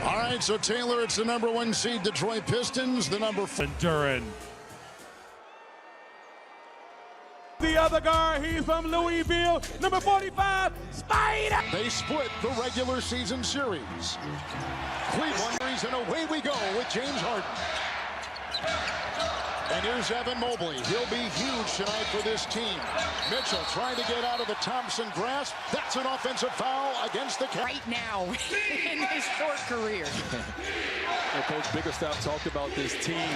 All right, so Taylor, it's the #1 seed Detroit Pistons, the number 4. Duren. The other guard, he's from Louisville, number 45, Spider. They split the regular season series. Cleveland, and away we go with James Harden. And here's Evan Mobley. He'll be huge tonight for this team. Mitchell trying to get out of the Thompson grasp. That's an offensive foul against the Cavaliers. Right now in his short career. Well, Coach Bickerstaff talked about this team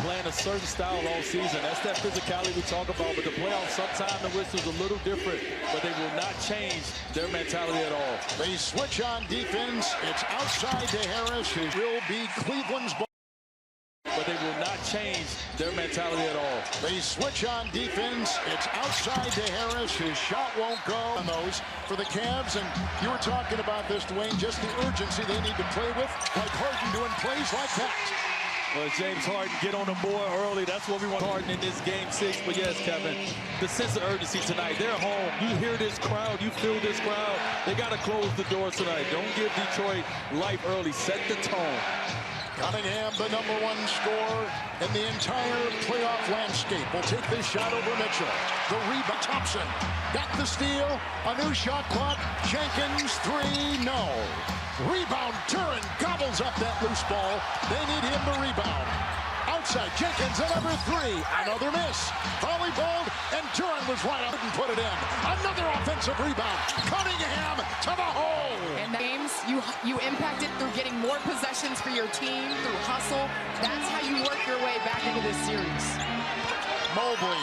playing a certain style all season. That's that physicality we talk about, but the playoffs sometimes the whistle's a little different, but they will not change their mentality at all. They switch on defense. It's outside to Harris, who will be Cleveland's ball. But they will not change their mentality at all. They switch on defense. It's outside to Harris. His shot won't go on those for the Cavs. And you were talking about this, Dwayne, just the urgency they need to play with, like Harden doing plays like that. Well, James Harden get on the board early. That's what we want Harden in this game 6. But yes, Kevin, the sense of urgency tonight. They're home. You hear this crowd. You feel this crowd. They got to close the doors tonight. Don't give Detroit life early. Set the tone. Cunningham, the #1 scorer in the entire playoff landscape, will take this shot over Mitchell. The rebound, Thompson got the steal. A new shot clock. Jenkins, 3, no. Rebound, Duren gobbles up that loose ball. They need him to rebound. Outside, Jenkins, another 3. Another miss. Volleyballed, and Duren was right up and put it in. Another offensive rebound. Cunningham to the hole. And the games, you impact it through getting more possessions for your team, through hustle. That's how you work your way back into this series. Mobley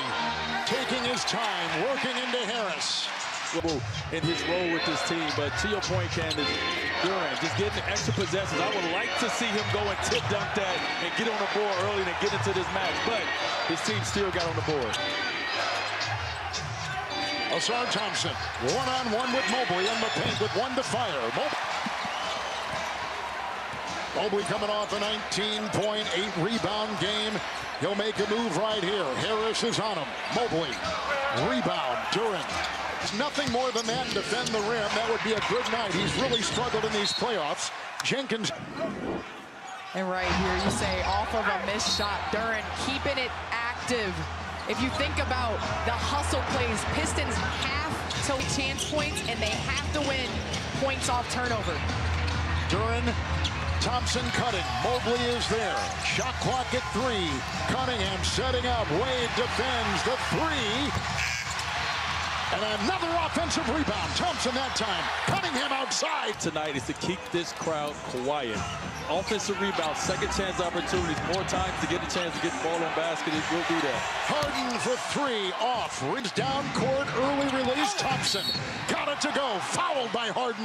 taking his time, working into Harris. In his role with this team, but to your point, Candace, Duren just getting extra possessions. I would like to see him go and tip dunk that and get on the board early and get into this match, but his team still got on the board. Ausar Thompson, one-on-one with Mobley in the paint with 1 to fire. Mobley coming off a 19.8 rebound game. He'll make a move right here. Harris is on him. Mobley, rebound, Duren. Nothing more than that to defend the rim. That would be a good night. He's really struggled in these playoffs. Jenkins. And right here, you say off of a missed shot, Duren keeping it active. If you think about the hustle plays, Pistons have to chance points, and they have to win points off turnover. Duren, Thompson cutting. Mobley is there. Shot clock at 3. Cunningham setting up. Wade defends the 3. And another offensive rebound. Thompson that time. Cunningham outside. Tonight is to keep this crowd quiet. Offensive rebound, second chance opportunities, more times to get a chance to get the ball on basket. It will do that. Harden for 3, off. Rings down court, early release. Thompson got it to go. Fouled by Harden.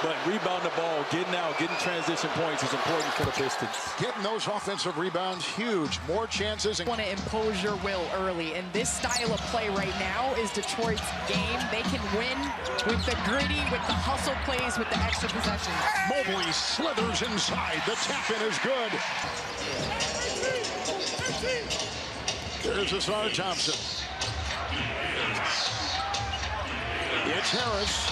But rebound the ball, getting out, getting transition points is important for the Pistons. Getting those offensive rebounds, huge. More chances. Want to impose your will early, and this style of play right now is Detroit's game. They can win with the gritty, with the hustle plays, with the extra possessions. Mobley slithers inside. The tap-in is good. There's Ausar Thompson. It's Harris.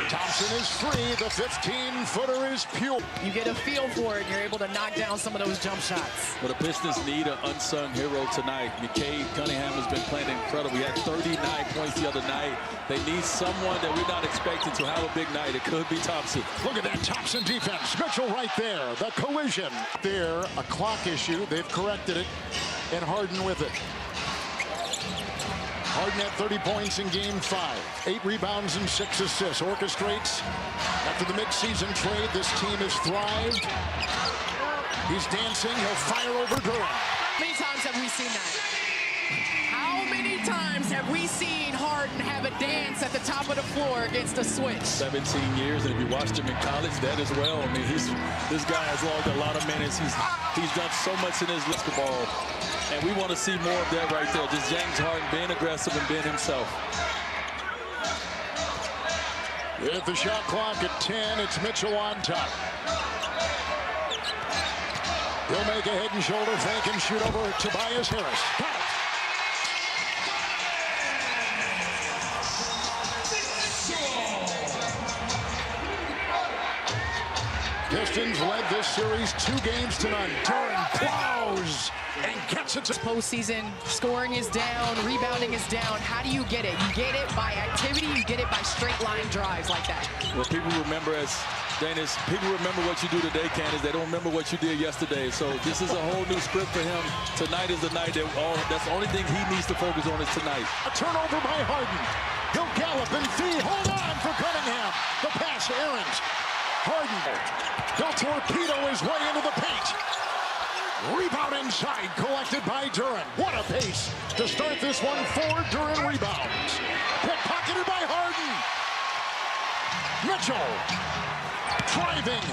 Thompson is free. The 15-footer is pure. You get a feel for it, and you're able to knock down some of those jump shots. Well, the Pistons need an unsung hero tonight. McCade Cunningham has been playing incredible. He had 39 points the other night. They need someone that we're not expecting to have a big night. It could be Thompson. Look at that Thompson defense. Mitchell right there. The collision. There, a clock issue. They've corrected it, and Harden with it. Harden had 30 points in Game 5. 8 rebounds and 6 assists. Orchestrates. After the midseason trade, this team has thrived. He's dancing. He'll fire over Duren. How many times have we seen that? How many times have we seen Harden have a dance at the top of the floor against a switch? 17 years, and if you watched him in college, that as well. I mean, this guy has logged a lot of minutes. He's done so much in his basketball. And we want to see more of that right there. Just James Harden being aggressive and being himself. With the shot clock at 10, it's Mitchell on top. He'll make a head and shoulder fake and shoot over Tobias Harris. Got it. Pistons led this series 2-0. Duren plows and gets it to Postseason, scoring is down, rebounding is down. How do you get it? You get it by activity, you get it by straight line drives like that. Well, people remember, as Danis, people remember what you do today, Candace. They don't remember what you did yesterday. So this is a whole new script for him. Tonight is the night that's the only thing he needs to focus on is tonight. a turnover by Harden. He'll gallop and feed. Hold on for Cunningham. The pass errant. Harden. He'll torpedo his way into the paint. Rebound inside, collected by Duren. What a pace to start this one. 4 Duren rebounds. Pickpocketed by Harden. Mitchell driving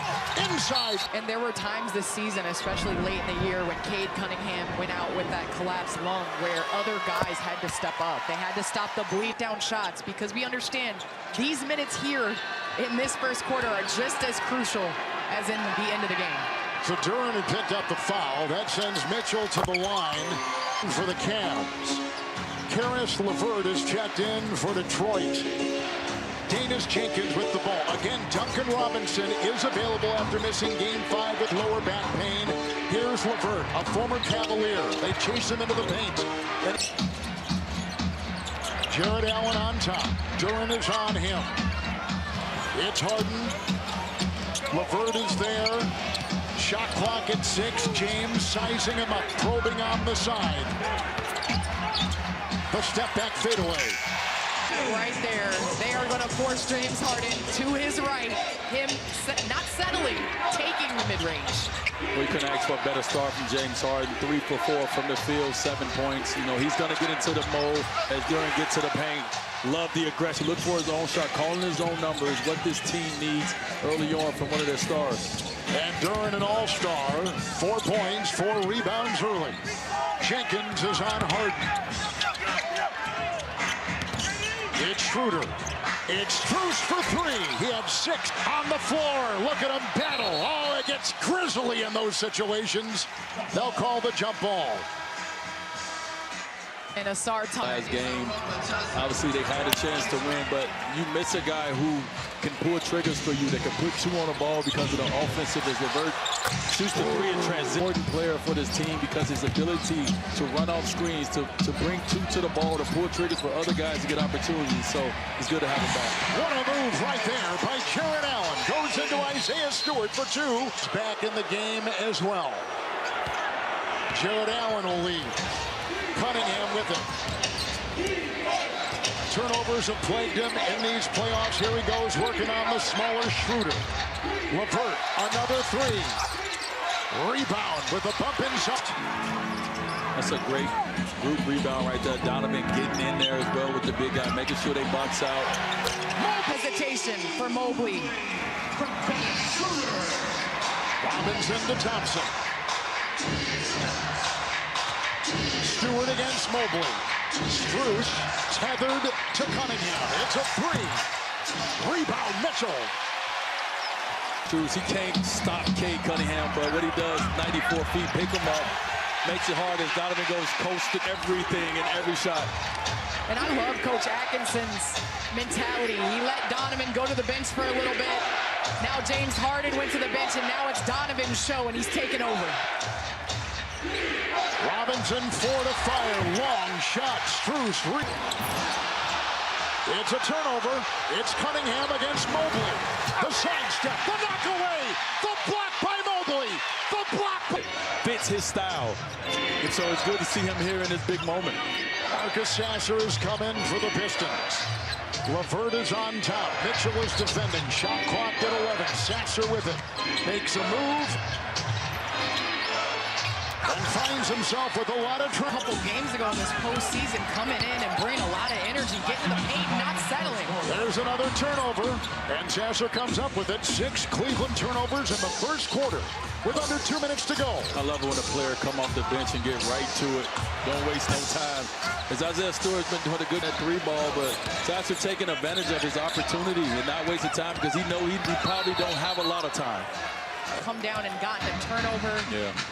inside. And there were times this season, especially late in the year, when Cade Cunningham went out with that collapsed lung, where other guys had to step up. They had to stop the bleed down shots, because we understand these minutes here in this first quarter are just as crucial as in the end of the game. So Duren had picked up the foul. That sends Mitchell to the line for the Cavs. Karis LeVert is checked in for Detroit. Danis Jenkins with the ball. Again, Duncan Robinson is available after missing Game 5 with lower back pain. Here's LeVert, a former Cavalier. They chase him into the paint. Jared Allen on top. Duren is on him. It's Harden. LeVert is there. Shot clock at 6. James sizing him up, probing on the side. The step back fadeaway. Right there, they are going to force James Harden to his right. Him not settling, taking the mid-range. We couldn't ask for a better start from James Harden. 3 for 4 from the field, 7 points. You know, he's going to get into the mode as Duren gets to the paint. Love the aggression. Look for his own shot, calling his own numbers. What this team needs early on from one of their stars. And Duren, an all-star. 4 points, 4 rebounds early. Jenkins is on Harden. It's Schroeder. It's Strus for 3. He had 6 on the floor. Look at him battle. Oh, it gets grisly in those situations. They'll call the jump ball. And Asar time. Last game, obviously they had a chance to win, but you miss a guy who can pull triggers for you, that can put 2 on the ball because of the offensive as LeVert shoots the 3 in transition. Important player for this team because his ability to run off screens, to bring 2 to the ball, to pull triggers for other guys to get opportunities. So it's good to have him back. What a move right there by Jared Allen. Goes into Isaiah Stewart for 2. Back in the game as well. Jared Allen will lead. Cunningham with it. Turnovers have plagued him in these playoffs. Here he goes, working on the smaller Schroeder. LeVert, another 3. Rebound with a bump inside. That's a great group rebound right there. Donovan getting in there as well with the big guy, making sure they box out. No hesitation for Mobley. Robinson to Thompson. Stewart against Mobley. Strus tethered to Cunningham. It's a 3. Rebound Mitchell. Strus, he can't stop Cade Cunningham, but what he does, 94 feet, pick him up, makes it hard as Donovan goes coast to everything and every shot. And I love Coach Atkinson's mentality. He let Donovan go to the bench for a little bit. Now James Harden went to the bench, and now it's Donovan's show, and he's taken over. Robinson 4 to fire. Long shot. Strus. It's a turnover. It's Cunningham against Mobley. The sidestep. The knock away. The block by Mobley. The block. Fits his style. And so it's good to see him here in this big moment. Marcus Sasser is coming for the Pistons. LeVert is on top. Mitchell is defending. Shot clock at 11. Sasser with it. Makes a move. And finds himself with a lot of trouble. A couple games ago in this postseason, coming in and bringing a lot of energy, getting the paint, not settling. There's another turnover, and Sasser comes up with it. 6 Cleveland turnovers in the first quarter with under 2 minutes to go. I love it when a player come off the bench and get right to it. Don't waste no time. As Isaiah Stewart's been doing a good at 3-ball, but Sasser taking advantage of his opportunity and not wasting time because he know he probably don't have a lot of time. come down and gotten a turnover,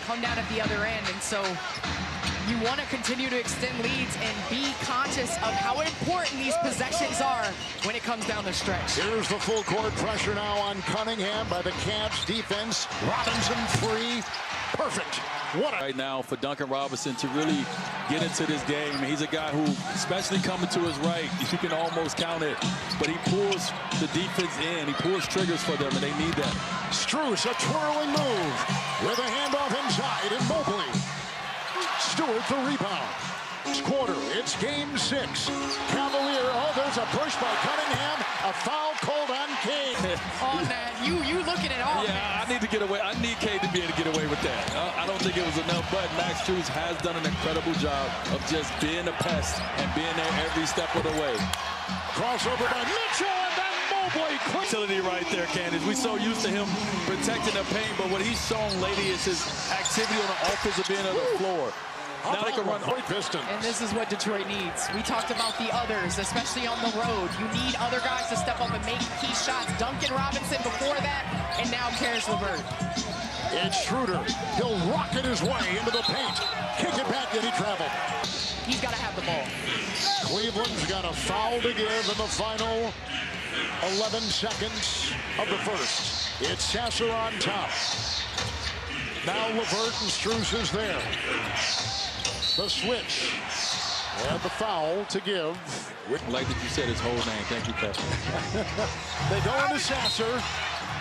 come down at the other end. And so you want to continue to extend leads and be conscious of how important these possessions are when it comes down the stretch. Here's the full court pressure now on Cunningham by the Cavs defense. Robinson free. Perfect. Right now for Duncan Robinson to really get into this game. He's a guy who, especially coming to his right, you can almost count it, but he pulls the defense in. He pulls triggers for them, and they need that. Strus, a twirling move with a handoff inside, and Mobley. Stewart the rebound. Quarter, it's game 6. Cavalier, oh, there's a push by Cunningham. A foul called on Cade. On that, you looking at all. Yeah, I need to get away. I need Cade to be able to get away with that. I don't think it was enough, but Max Strus has done an incredible job of just being a pest and being there every step of the way. Crossover by Mitchell, and then Mobley. Facility right there, Candace. We're so used to him protecting the paint, but what he's shown lately is his activity on the offensive end of the floor. Now they can run Pistons. And this is what Detroit needs. We talked about the others, especially on the road. You need other guys to step up and make key shots. Duncan Robinson before that, and now Karis LeVert. It's Schroeder. He'll rocket his way into the paint. Kick it back, and he traveled. He's got to have the ball. Cleveland's got a foul to give in the final 11 seconds of the first. It's Sasser on top. Now LeVert and Strus is there. The switch. And the foul to give. Like that you said his whole name. Thank you, Pepper. They go into Sasser.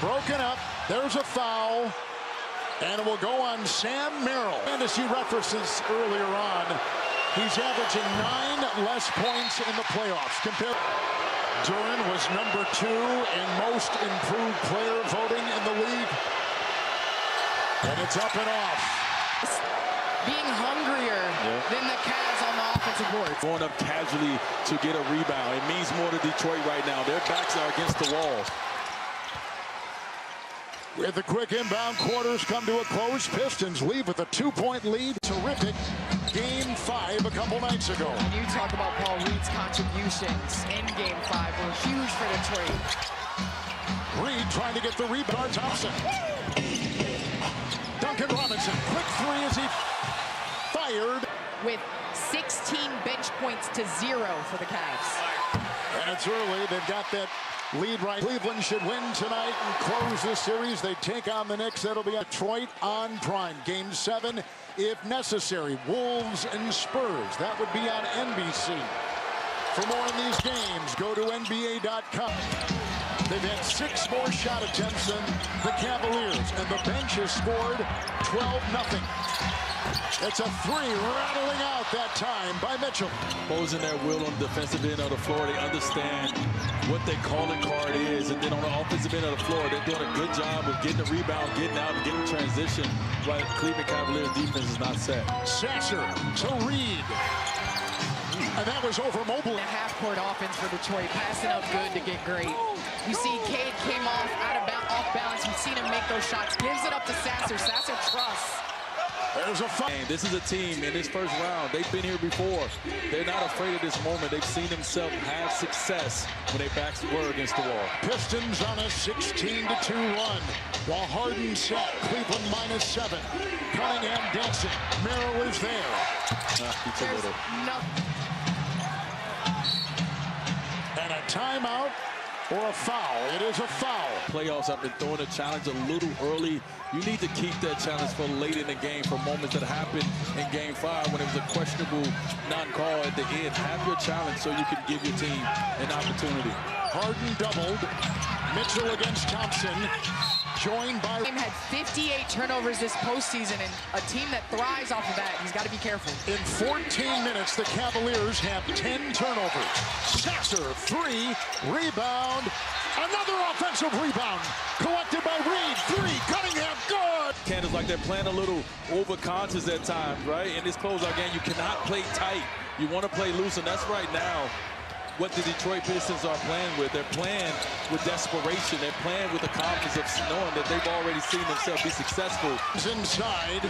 Broken up. There's a foul. And it will go on Sam Merrill. Fantasy references earlier on. He's averaging 9 less points in the playoffs. Duran was number 2 in most improved player voting in the league. And it's up and off. Being hungrier than the Cavs on the offensive boards. Going up casually to get a rebound. It means more to Detroit right now. Their backs are against the wall. With the quick inbound, quarters come to a close. Pistons leave with a 2-point lead. Terrific game 5 a couple nights ago. And you talk about Paul Reed's contributions in game 5 were huge for Detroit. Reed trying to get the rebound. Thompson. Duncan Robinson, quick 3 as he fired. With 16 bench points to 0 for the Cavs. And it's early. They've got that lead right. Cleveland should win tonight and close this series. They take on the Knicks. That'll be Detroit on Prime. Game 7, if necessary. Wolves and Spurs. That would be on NBC. For more on these games, go to NBA.com. They've had 6 more shot attempts than the Cavaliers, and the bench has scored 12-0. It's a 3 rattling out that time by Mitchell. Posing their will on the defensive end of the floor. They understand what their calling card is, and then on the offensive end of the floor, they're doing a good job of getting the rebound, getting out, and getting transition. Right, Cleveland Cavaliers defense is not set. Sasser to Reed. And that was over Mobley. A half-court offense for Detroit, passing up good to get great. You see Cade came off off balance. You've seen him make those shots. Gives it up to Sasser. Sasser trusts. There's a foul. This is a team in this first round. They've been here before. They're not afraid of this moment. They've seen themselves have success when their backs were against the wall. Pistons on a 16-2 run. While Harden set, Cleveland -7. Cunningham dancing. Merrill is there. It's a little. And a timeout or a foul. It is a foul. Playoffs have been throwing a challenge a little early. You need to keep that challenge for late in the game, for moments that happened in game 5 when it was a questionable non-call at the end. Have your challenge so you can give your team an opportunity. Harden doubled. Mitchell against Thompson. Joined by... Team had 58 turnovers this postseason, and a team that thrives off of that, he's got to be careful. In 14 minutes, the Cavaliers have 10 turnovers. Sasser, 3, rebound. Another offensive rebound. Collected by Reed, 3, Cunningham, good. Candace, like they're playing a little overconscious at times, right? In this closeout game, you cannot play tight. You want to play loose, and that's right now what the Detroit Pistons are playing with. They're playing with desperation. They're playing with the confidence of knowing that they've already seen themselves be successful. Inside,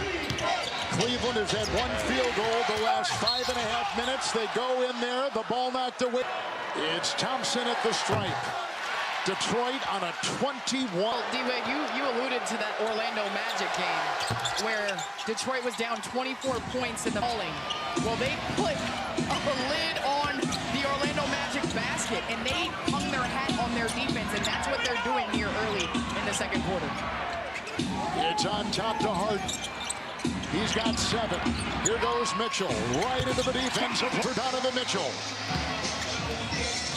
Cleveland has had 1 field goal the last 5.5 minutes. They go in there, the ball knocked away. It's Thompson at the stripe. Detroit on a 21. Well, D-Wade, you alluded to that Orlando Magic game where Detroit was down 24 points in the bowling. Well, they put a lid on the Orlando Magic basket, and they hung their hat on their defense, and that's what they're doing here early in the second quarter. It's on top to Harden. He's got 7. Here goes Mitchell. Right into the defensive for Donovan Mitchell.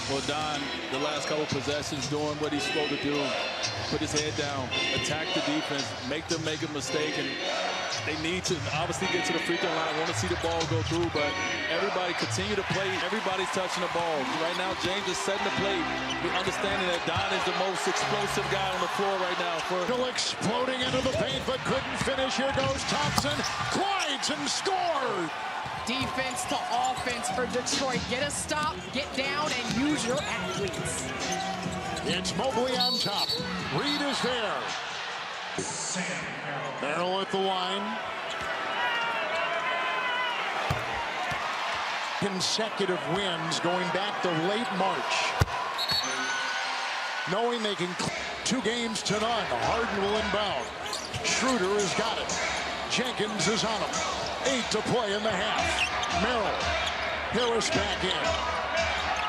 Well, Don, the last couple possessions doing what he's supposed to do. Put his head down, attack the defense, make them make a mistake, and they need to obviously get to the free throw line. Want to see the ball go through, but everybody continue to play. Everybody's touching the ball. Right now, James is setting the plate. We're understanding that Don is the most explosive guy on the floor right now. Still exploding into the paint, but couldn't finish. Here goes Thompson. Glides and scores. Defense to offense for Detroit. Get a stop, get down, and use your athletes. It's Mobley on top. Reed is there. Merrill at the line. Consecutive wins going back to late March. Knowing they can 2 games to none. Harden will inbound. Schroeder has got it. Jenkins is on him. 8 to play in the half. Merrill. Harris back in.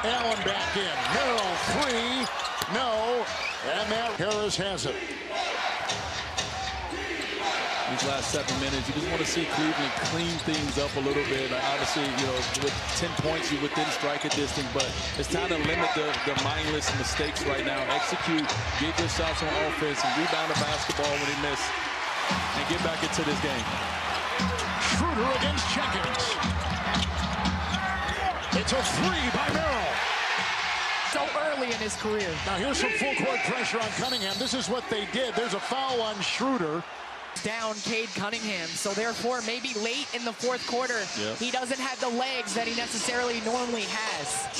Allen back in. Merrill 3. No. And that Harris has it. These last 7 minutes, you just want to see Cleveland clean things up a little bit. Obviously, you know, with 10 points, you're within striking distance, but it's time to limit the mindless mistakes right now. Execute, get your shots on offense, and rebound the basketball when they miss, and get back into this game. Schroeder against Jenkins. It's a 3 by Merrill. So early in his career. Now here's some full court pressure on Cunningham. This is what they did. There's a foul on Schroeder. Down Cade Cunningham, so therefore maybe late in the fourth quarter, he doesn't have the legs that he necessarily normally has.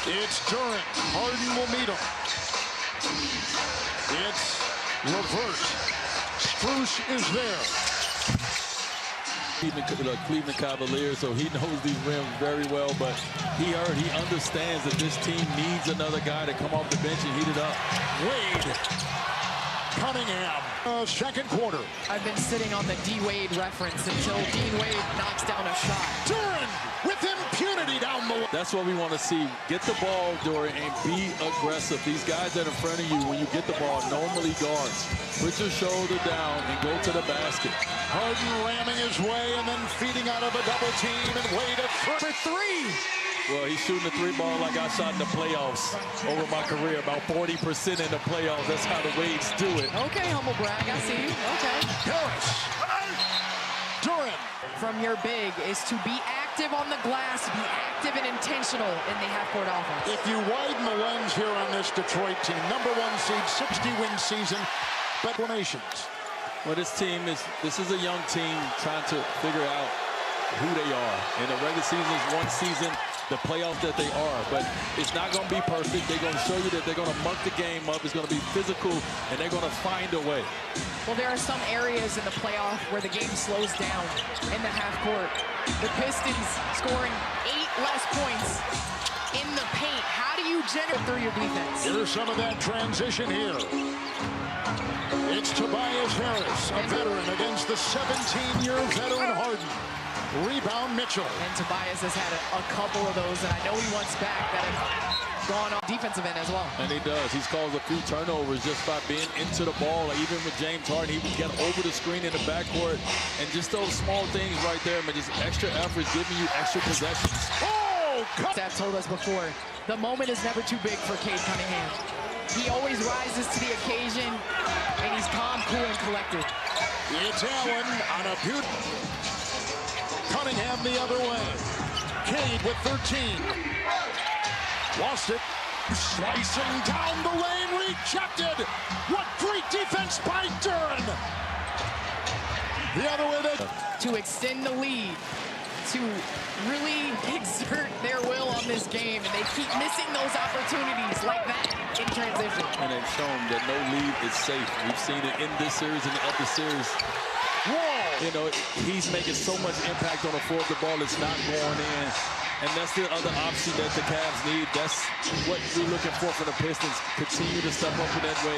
It's Durant. Harden will meet him. It's Levert. Strus is there. Cleveland Cavaliers, so he knows these rims very well, but he understands that this team needs another guy to come off the bench and heat it up. Wade. Cunningham. Second quarter. I've been sitting on the D-Wade reference until Dean Wade knocks down a shot. Durant with impunity down the line. That's what we want to see. Get the ball, Durant, and be aggressive. These guys that are in front of you, when you get the ball, normally guards. Put your shoulder down and go to the basket. Harden ramming his way and then feeding out of a double team, and Wade for 3. Well, he's shooting the 3-ball like I shot in the playoffs over my career, about 40% in the playoffs. That's how the Wades do it. Okay, humble brag, I see you. Okay. Harris. Durant. From your big is to be active on the glass, be active and intentional in the half-court offense. If you widen the lens here on this Detroit team, #1 seed, 60-win season, but nations. Well, this is a young team trying to figure out who they are. And the regular season is one season, the playoffs that they are, but it's not going to be perfect. They're going to show you that they're going to muck the game up. It's going to be physical, and they're going to find a way. Well, there are some areas in the playoff where the game slows down in the half court. The Pistons scoring 8 less points in the paint. How do you generate through your defense? Here's some of that transition here. It's Tobias Harris, a veteran, against the 17-year veteran Harden. Rebound Mitchell. And Tobias has had a couple of those, and I know he wants back that have gone off defensive end as well. And he does. He's caused a few turnovers just by being into the ball. Like even with James Harden, he would get over the screen in the backcourt. And just those small things right there, man, just extra effort giving you extra possessions. Oh! Steph told us before, the moment is never too big for Cade Cunningham. He always rises to the occasion, and he's calm, cool, and collected. It's Allen on a beautiful. Cunningham the other way. Cade with 13. Lost it. Slicing down the lane, rejected. What great defense by Durant. The other way to extend the lead, to really exert their will on this game, and they keep missing those opportunities like that in transition. And they've shown that no lead is safe. We've seen it in this series and the other series. Wall. You know, he's making so much impact on the floor. The ball is not going in. And that's the other option that the Cavs need. That's what we're looking for from the Pistons. Continue to step up in that way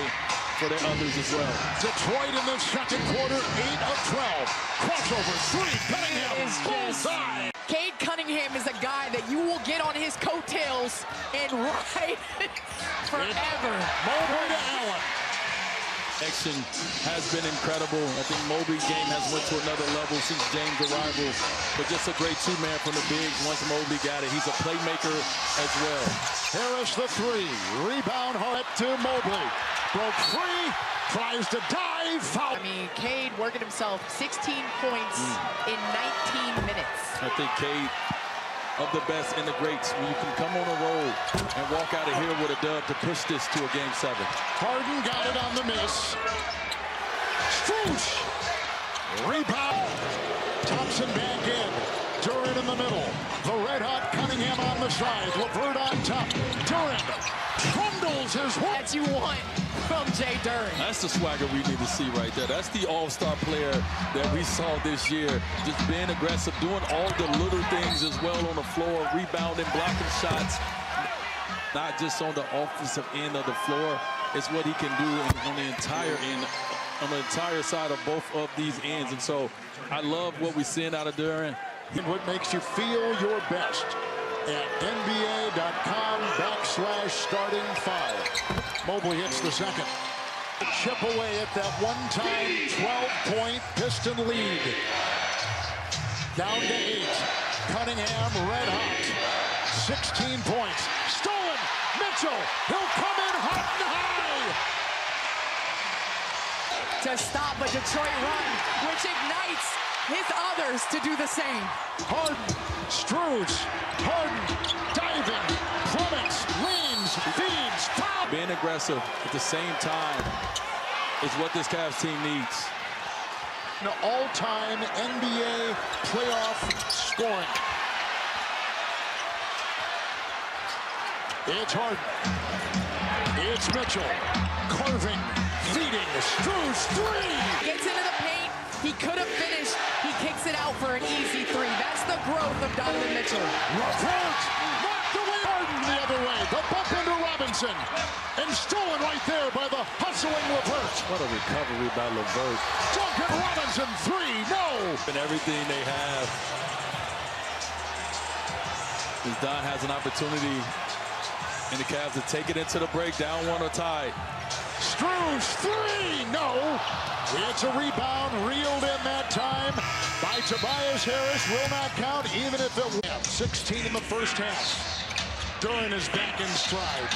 for their others as well. Detroit in the second quarter, 8 of 12. Crossover, three, Cunningham, bullseye. Cade Cunningham is a guy that you will get on his coattails and ride forever. Mobley to Allen. Action has been incredible. I think Mobley's game has went to another level since James' arrival. But just a great two-man from the bigs once Mobley got it. He's a playmaker as well. Harris the three. Rebound hard to Mobley. Broke free. Tries to dive. Foul. I mean, Cade working himself 16 points in 19 minutes. I think Cade, of the best and the greats, when you can come on a roll and walk out of here with a dub to push this to a Game 7. Harden got it on the miss. Swoosh. Rebound. Thompson back in. Durant in the middle. The red-hot Cunningham on the side. LeVert on top. Durant trundles his way. That you want from Jay Durant. That's the swagger we need to see right there. That's the all-star player that we saw this year. Just being aggressive, doing all the little things as well on the floor, rebounding, blocking shots. Not just on the offensive end of the floor. It's what he can do on the entire end, on the entire side of both of these ends. And so I love what we're seeing out of Durant. And what makes you feel your best at NBA.com/starting5. Mobley hits the second. Chip away at that one-time 12-point Piston lead. Down to 8. Cunningham red hot. 16 points. Stolen. Mitchell. He'll come in hot and high. To stop a Detroit run, which ignites his others to do the same. Harden. Struz. Harden. Diving. Plummets. Leans. Feeds. Foul. Being aggressive at the same time is what this Cavs team needs. An all-time NBA playoff scoring. It's Harden. It's Mitchell. Carving. Feeding. Struz. Three. Gets into the paint. He could have finished. He kicks it out for an easy three. That's the growth of Donovan Mitchell. LeVert. Knocked away. Harden the other way. The bump into Robinson. And stolen right there by the hustling LeVert. What a recovery by LeVert. Duncan Robinson. Three. No. And everything they have. As Don has an opportunity and the Cavs to take it into the break, down one or tied. Struz. Three. No. It's a rebound, reeled in that time by Tobias Harris. Will not count, even if it wins. 16 in the first half. Durant is back in stride.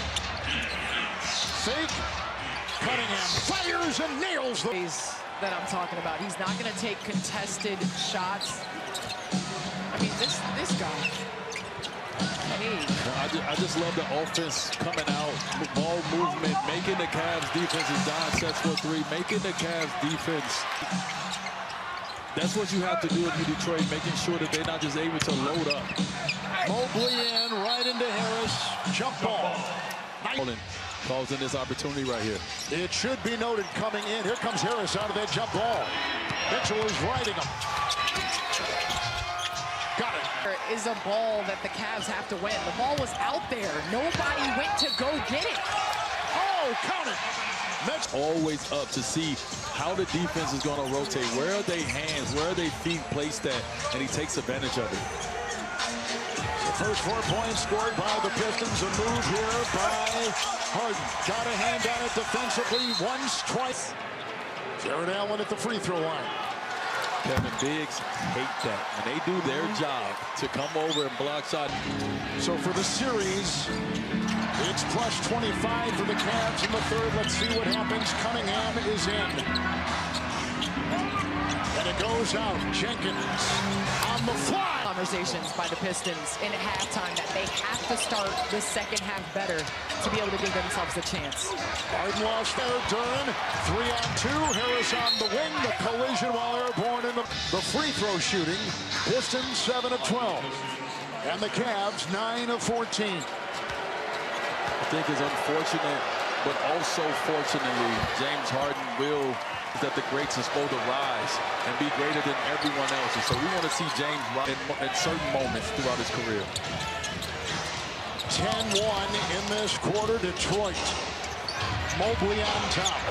Fake. Cunningham fires and nails the... That I'm talking about. He's not going to take contested shots. I mean, this guy. Hey. I just love the offense coming out, ball movement, making the Cavs defense, as Don sets for three, making the Cavs defense. That's what you have to do if you're Detroit, making sure that they're not just able to load up. Mobley in, right into Harris. Jump ball. Calls in this opportunity right here. It should be noted coming in. Here comes Harris out of that jump ball. Mitchell is riding him. Got it. There is a ball that the Cavs have to win. The ball was out there. Nobody went to go get it. Oh, count it. Always up to see how the defense is going to rotate. Where are their hands? Where are their feet placed at? And he takes advantage of it. The first 4 points scored by the Pistons. A move here by Harden. Got a hand on it defensively once, twice. Jared Allen at the free throw line. Kevin, bigs hate that. When they do their job to come over and block shots. So for the series, it's plus 25 for the Cavs in the third. Let's see what happens. Cunningham is in. And it goes out. Jenkins on the fly. Conversations by the Pistons in halftime that they have to start the second half better to be able to give themselves a chance. Harden lost there. Durant 3-on-2. Harris on the wing. The collision while airborne in the free throw shooting. Pistons 7 of 12. And the Cavs 9 of 14. I think it's unfortunate, but also fortunately, James Harden will is that the greats are supposed to rise and be greater than everyone else. And so we want to see James in certain moments throughout his career. 10-1 in this quarter, Detroit. Mobley on top.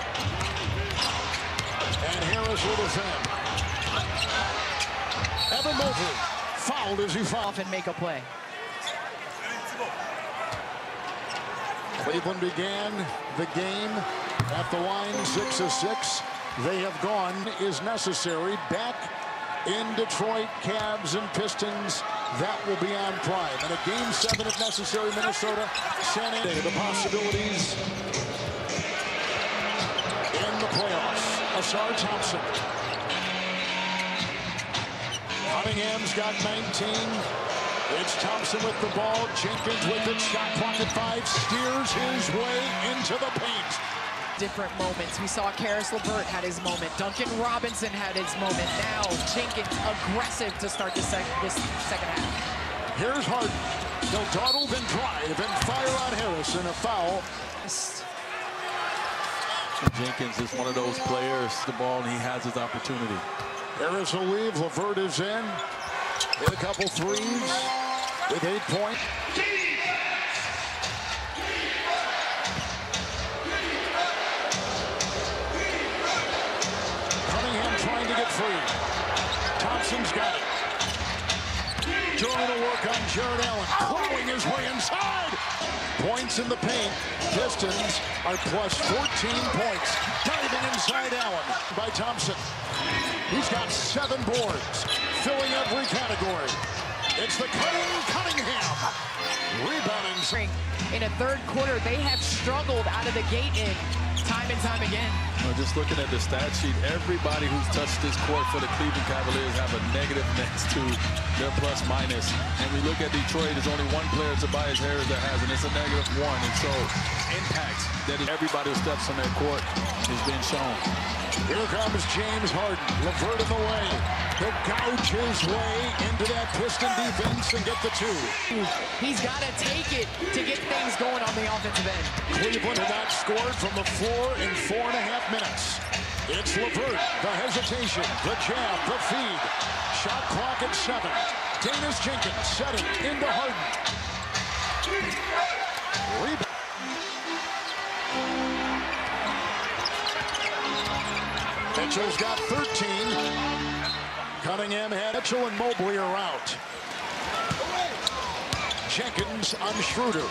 And Harris will defend. Evan Mobley fouled as he fouled. And make a play. Cleveland began the game at the line 6-6. They have gone is necessary. Back in Detroit, Cavs and Pistons. That will be on Prime. And a game 7 if necessary, Minnesota, San Diego. The possibilities in the playoffs. Asar Thompson. Cunningham's got 19. It's Thompson with the ball. Jenkins with it. Shot clock at 5. Steers his way into the paint. Different moments. We saw Karis LeVert had his moment. Duncan Robinson had his moment. Now Jenkins aggressive to start this second half. Here's Harden. He'll dawdle, then drive, and fire on Harris, and a foul. Jenkins is one of those players, the ball, and he has his opportunity. Harris will leave. LeVert is in. Hit a couple threes with 8 points. Cunningham trying to get free. Thompson's got it. Jordan will work on Jared Allen. Clawing his way inside. Points in the paint. Pistons are plus 14 points. Diving inside Allen by Thompson. He's got 7 boards, filling every category. It's the Cunningham. Rebounding. In a third quarter, they have struggled out of the gate in time and time again. Well, just looking at the stat sheet, everybody who's touched this court for the Cleveland Cavaliers have a negative next to their plus minus. And we look at Detroit, there's only one player, Tobias Harris, that has, and it's a -1. And so impact that everybody who steps on their court is being shown. Here comes James Harden. LeVert in the way. He'll gouge his way into that Piston defense and get the 2. He's got to take it to get things going on the offensive end. Cleveland had not scored from the floor in 4.5 minutes. It's LeVert. The hesitation, the jab, the feed. Shot clock at 7. Danis Jenkins setting into Harden. Rebound. Mitchell's got 13. Cunningham had Mitchell and Mobley are out. Jenkins on Schroeder.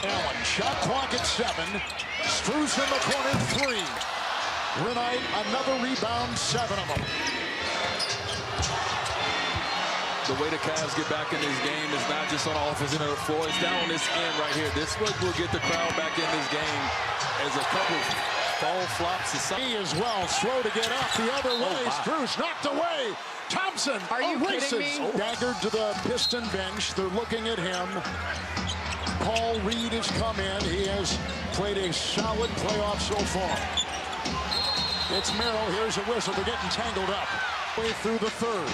Allen, shot clock at 7. Strus in the corner, 3. Renite, another rebound, 7 of them. The way the Cavs get back in this game is not just on the offensive end of the floor. It's down on this end right here. This is what will get the crowd back in this game as a couple fall flops. He as well, slow to get up the other way. Strus knocked away. Thompson Are you kidding me? Daggered to the Piston bench. They're looking at him. Paul Reed has come in. He has played a solid playoff so far. It's Merrill. Here's a whistle. They're getting tangled up. Way through the third.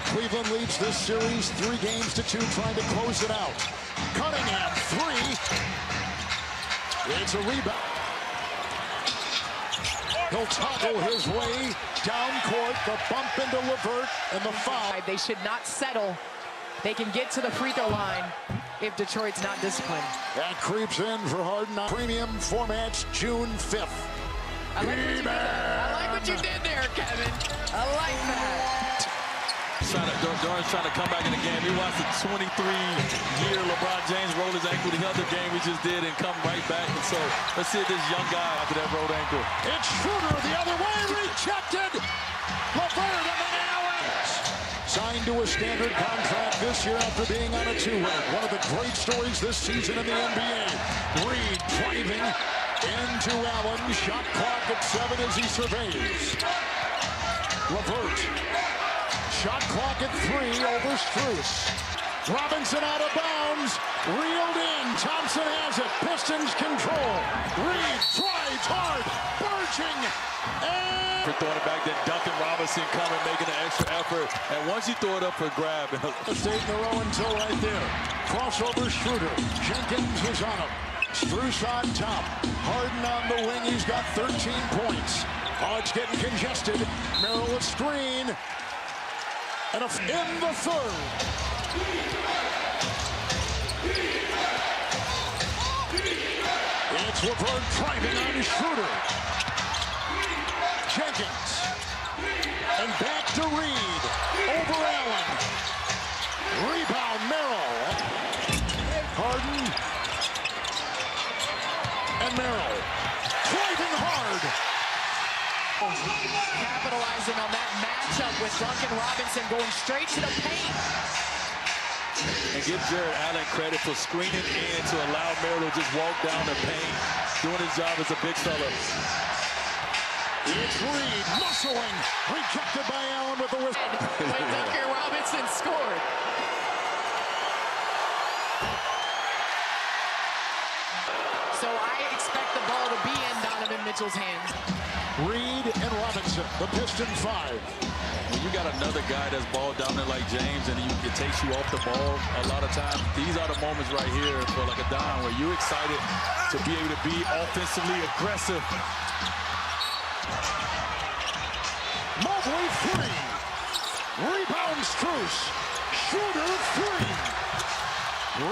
Cleveland leads this series 3-2, trying to close it out. Cunningham, 3. It's a rebound. He'll toggle his way down court. The bump into LeVert and the foul. They should not settle. They can get to the free throw line if Detroit's not disciplined. That creeps in for Harden. Premium formats June 5th. I like what you did there, Kevin. I like that. Durant's trying to come back in the game. He watched the 23-year LeBron James roll his ankle the other game we just did and come right back. And so let's see if this young guy after that rolled ankle. It's Schroeder the other way, rejected. LeVert and then Allen. Signed to a standard contract this year after being on a 2-way. One of the great stories this season in the NBA. Reed driving into Allen. Shot clock at 7 as he surveys. LeVert. Shot clock at 3 over Strus. Robinson out of bounds. Reeled in. Thompson has it. Pistons control. Reed tries. Drives hard, barging, and For throwing it back, then Duncan Robinson coming, making an extra effort. And once you throw it up for a grab. stayed in a row until right there. Crossover Schroeder. Jenkins is on him. Strus on top. Harden on the wing. He's got 13 points. Oh, it's getting congested. Merrill a screen. And in the third. It's LeVert driving on Schroeder. Jenkins. And back to Reed. Over Allen. Rebound Merrill. Harden. And Merrill. Driving hard. Capitalizing on that matchup with Duncan Robinson going straight to the paint. And give Jared Allen credit for screening in to allow Merrill to just walk down the paint, doing his job as a big fella. It's Reed muscling. Rejected by Allen with the whistle. When Duncan Robinson scored. So I expect the ball to be in Donovan Mitchell's hands. Reed and Robinson, the Piston 5. When you got another guy that's ball dominant like James and it takes you off the ball a lot of times, these are the moments right here for like a dime where you're excited to be able to be offensively aggressive. Mobley 3. Rebound Strus. Schroeder 3.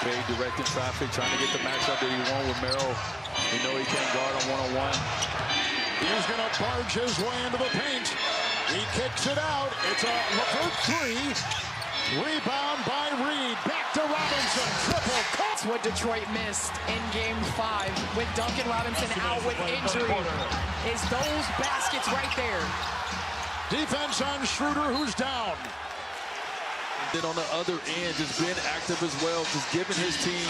Okay, directing traffic, trying to get the matchup that he won with Merrill. You know he can't guard on one-on-one. He's going to barge his way into the paint. He kicks it out. It's a LeVert 3. Rebound by Reed. Back to Robinson. Triple. That's what Detroit missed in Game 5 with Duncan Robinson out with injury. Is those baskets right there. Defense on Schroeder, who's down. Then on the other end, just being active as well, just giving his team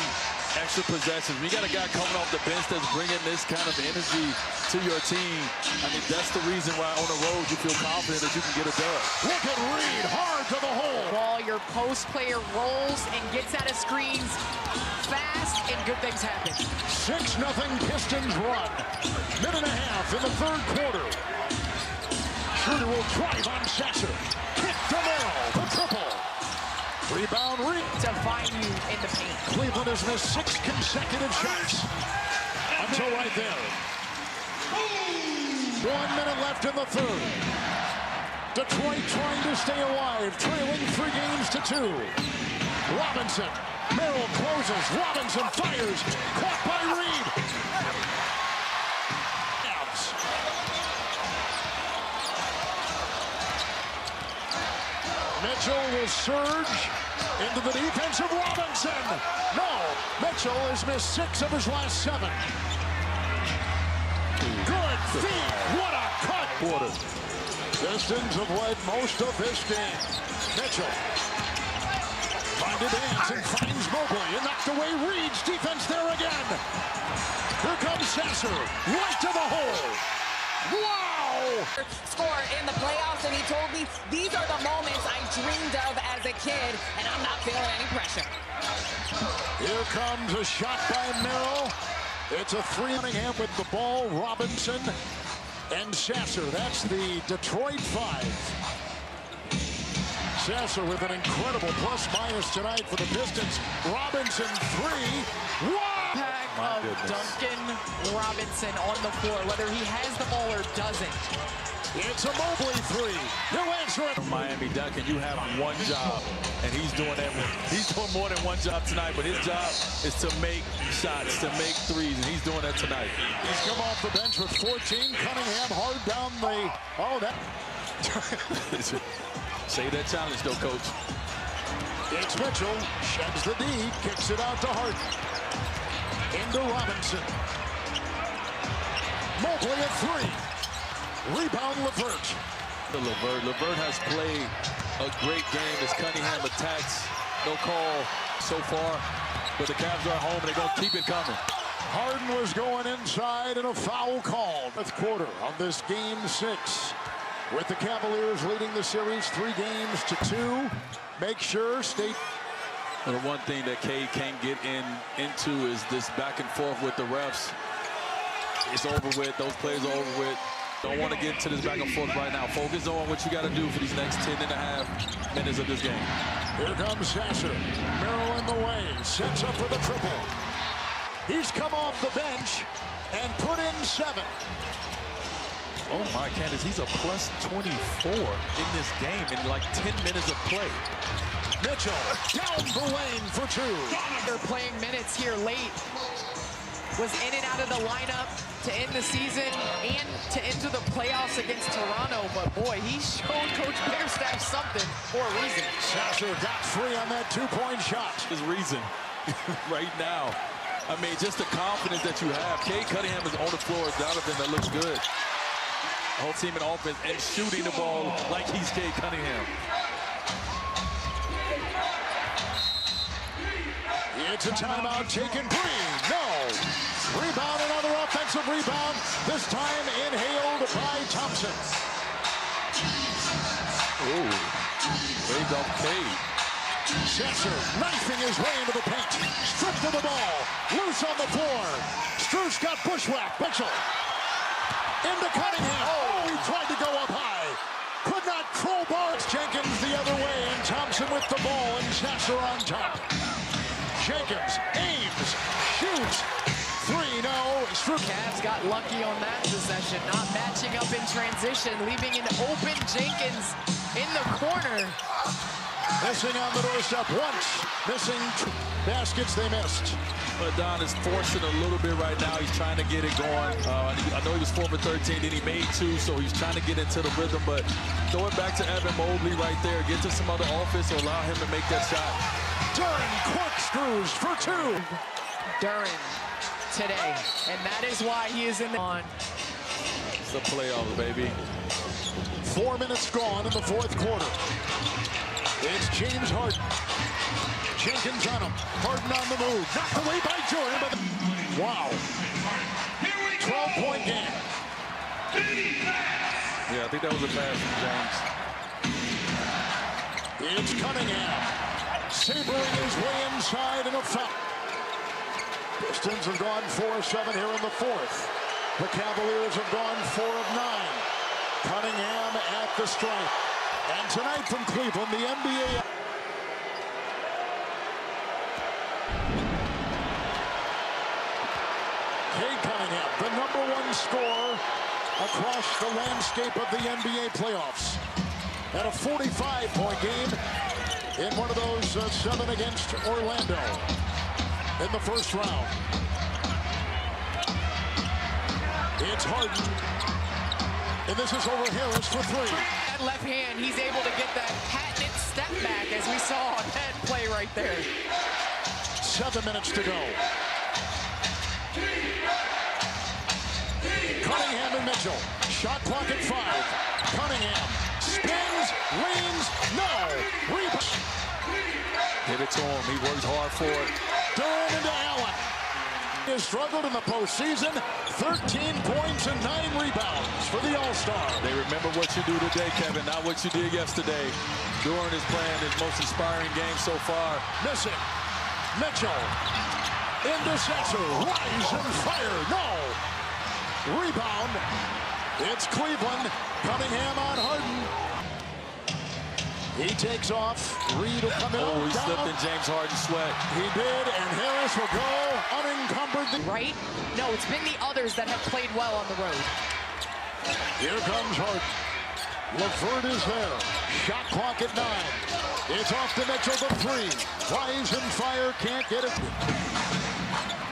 extra possessions. When you got a guy coming off the bench that's bringing this kind of energy to your team, I mean, that's the reason why on the road you feel confident that you can get a dub. Look at Reed, hard to the hole. While your post player rolls and gets out of screens fast, and good things happen. 6-0 Pistons run. Minute and a half in the third quarter. Schroeder will drive on Sasser. Kick to Merrill, the triple. Rebound Reed. To find you in the paint. Cleveland has missed 6 consecutive shots. Until right there. 1 minute left in the third. Detroit trying to stay alive, trailing 3 games to 2. Robinson. Merrill closes. Robinson fires. Caught by Reed. Mitchell will surge into the defense of Robinson. No, Mitchell has missed 6 of his last 7. Good feed. What a cut. Quarter. Pistons have led most of this game. Mitchell trying to dance and finds Mobley and knocked away Reed's defense there again. Here comes Sasser, right to the hole. Wow! Score in the playoffs, and he told me these are the moments I dreamed of as a kid, and I'm not feeling any pressure. Here comes a shot by Merrill. It's a 3 Cunningham with the ball. Robinson and Sasser. That's the Detroit 5. Sasser with an incredible plus-minus tonight for the Pistons. Robinson 3. Wow! Pack of Duncan Robinson on the floor, whether he has the ball or doesn't. It's a Mobley 3. He'll answer it. Miami, Duncan, you have one job, and he's doing that. He's doing more than one job tonight, but his job is to make shots, to make threes, and he's doing that tonight. He's come off the bench with 14. Cunningham hard down the... Oh, that... Save that challenge, though, Coach. It's Mitchell. Sheds the D. Kicks it out to Harden. Into Robinson. Mobley at 3. Rebound LeVert. LeVert has played a great game as Cunningham attacks. No call so far, but the Cavs are at home and they're going to keep it coming. Harden was going inside and a foul called. 4th quarter on this game 6. With the Cavaliers leading the series 3 games to 2. Make sure State Well, the one thing that Cade can't get into is this back and forth with the refs. It's over with. Those plays are over with. Don't want to get into this back and forth right now. Focus on what you got to do for these next 10.5 minutes of this game. Here comes Sasser. Merrill in the way. Sets up for the triple. He's come off the bench and put in 7. Oh my, Candace, he's a plus 24 in this game in like 10 minutes of play. Mitchell down the lane for 2. They're playing minutes here late. Was in and out of the lineup to end the season and to enter the playoffs against Toronto. But boy, he showed Coach Bickerstaff something for a reason. Sasser got free on that 2-point shot. His reason right now. I mean, just the confidence that you have. Cade Cunningham is on the floor. Donovan, that looks good. The whole team in offense and shooting the ball like he's Cade Cunningham. It's a timeout taken. Green, no. Rebound, another offensive rebound. This time inhaled by Thompson. Ooh, waved off Cade. Sasser knifing his way into the paint. Stripped of the ball. Loose on the floor. Strus got bushwhacked. Mitchell. Into Cunningham. Oh, he tried to go up high. Could not crowbar. Jenkins the other way, and Thompson with the ball, and Sasser on top. Jenkins aims, shoots. 3, no. Cavs got lucky on that possession, not matching up in transition, leaving an open Jenkins in the corner. Missing on the doorstep once. Missing baskets they missed. But Don is forcing a little bit right now. He's trying to get it going. I know he was 4 for 13, then he made 2, so he's trying to get into the rhythm. But throw it back to Evan Mobley right there. Get to some other offense or allow him to make that shot. Duren corkscrews for 2. Duren today, and that is why he is in the on. It's the playoffs, baby. 4 minutes gone in the 4th quarter. It's James Harden. Jenkins on him. Harden on the move. Knocked away by Jordan. But wow. 12-point game. Yeah, I think that was a pass from James. It's Cunningham. Sabering his way inside in a foul. Pistons have gone 4-7 here in the 4th. The Cavaliers have gone 4 of 9. Cunningham at the stripe. And tonight from Cleveland, the NBA. Cade Cunningham, the #1 scorer across the landscape of the NBA playoffs. At a 45-point game in one of those 7 against Orlando in the first round. It's Harden. And this is over Harris for 3. That left hand, he's able to get that patented step back, as we saw on that play right there. 7 minutes to go. Cunningham and Mitchell. Shot clock at 5. Cunningham spins, leans, no. Rebound. Give it to him. He works hard for it. Duren into Allen. He has struggled in the postseason. 13 points and 9 rebounds for the All-Star. They remember what you do today, Kevin, not what you did yesterday. Duren is playing his most inspiring game so far. Missing. Mitchell. Into Sasser. Rise and fire. No. Rebound. It's Cleveland. Cunningham on Harden. He takes off. Reed will come in. Oh, he slipped in James Harden's sweat. He did, and Harris will go unencumbered. Right? No, it's been the others that have played well on the road. Here comes Harden. LeVert is there. Shot clock at 9. It's off to Mitchell, the 3. Rise and fire, can't get it.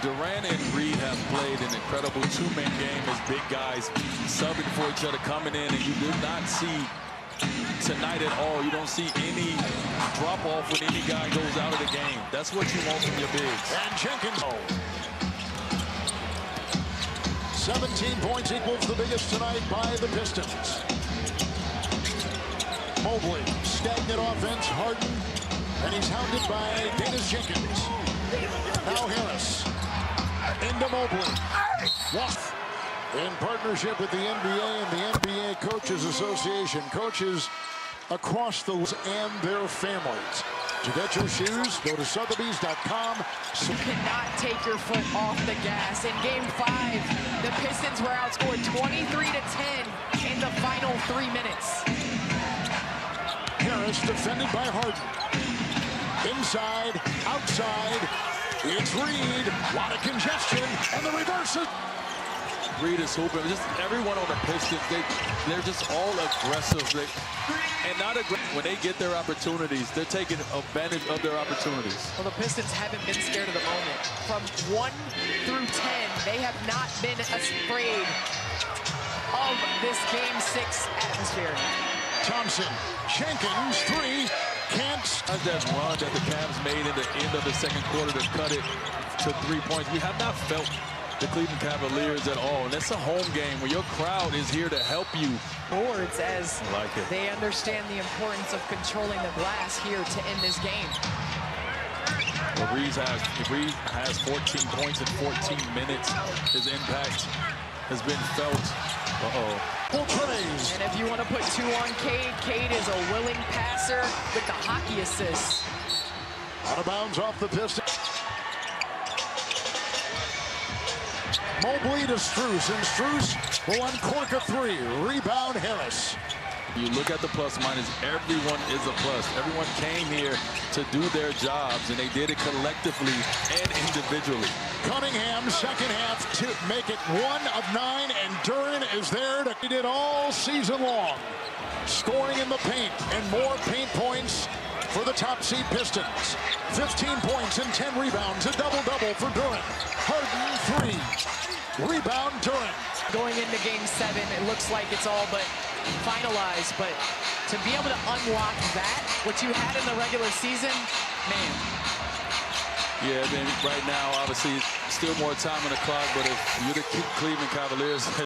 Durant and Reed have played an incredible 2-man game as big guys subbing for each other, coming in, and you did not see tonight at all. You don't see any drop-off when any guy goes out of the game. That's what you want from your bigs. And Jenkins. 17 points equals the biggest tonight by the Pistons. Mobley, stagnant offense, Harden, and he's hounded by Dennis Jenkins. Now Harris, into Mobley. Wolf. In partnership with the NBA and the NBA Coaches Association, coaches across the and their families. To get your shoes, go to Sotheby's.com. You cannot take your foot off the gas. In Game 5, the Pistons were outscored 23-10 in the final 3 minutes. Harris defended by Harden. Inside, outside. It's Reed. A lot of congestion, and the reverse. Reed is hooping. Just everyone on the Pistons, they're just all aggressive. And not aggressive. When they get their opportunities, they're taking advantage of their opportunities. Well, the Pistons haven't been scared of the moment. From 1 through 10, they have not been afraid of this Game 6 atmosphere. Thompson, Jenkins, 3, can't. That run that the Cavs made in the end of the second quarter to cut it to 3 points. We have not felt the Cleveland Cavaliers at all. And it's a home game where your crowd is here to help you. Boards as they understand the importance of controlling the glass here to end this game. Well, Reed has 14 points in 14 minutes. His impact has been felt. Praise. And if you want to put 2 on Cade, Cade is a willing passer with the hockey assist. Out of bounds off the Pistons. Mobley to Strus, and Strus will uncork a 3. Rebound, Harris. You look at the plus minus, everyone is a plus. Everyone came here to do their jobs, and they did it collectively and individually. Cunningham, second half, to make it 1 of 9, and Duren is there to do it all season long. Scoring in the paint, and more paint points for the top seed Pistons. 15 points and 10 rebounds, a double-double for Duren. Harden, 3. Rebound, Duren. Going into Game 7, it looks like it's all but finalized, but to be able to unlock that, what you had in the regular season, man. Yeah, I mean, right now, obviously, still more time on the clock, but if you're the Cleveland Cavaliers,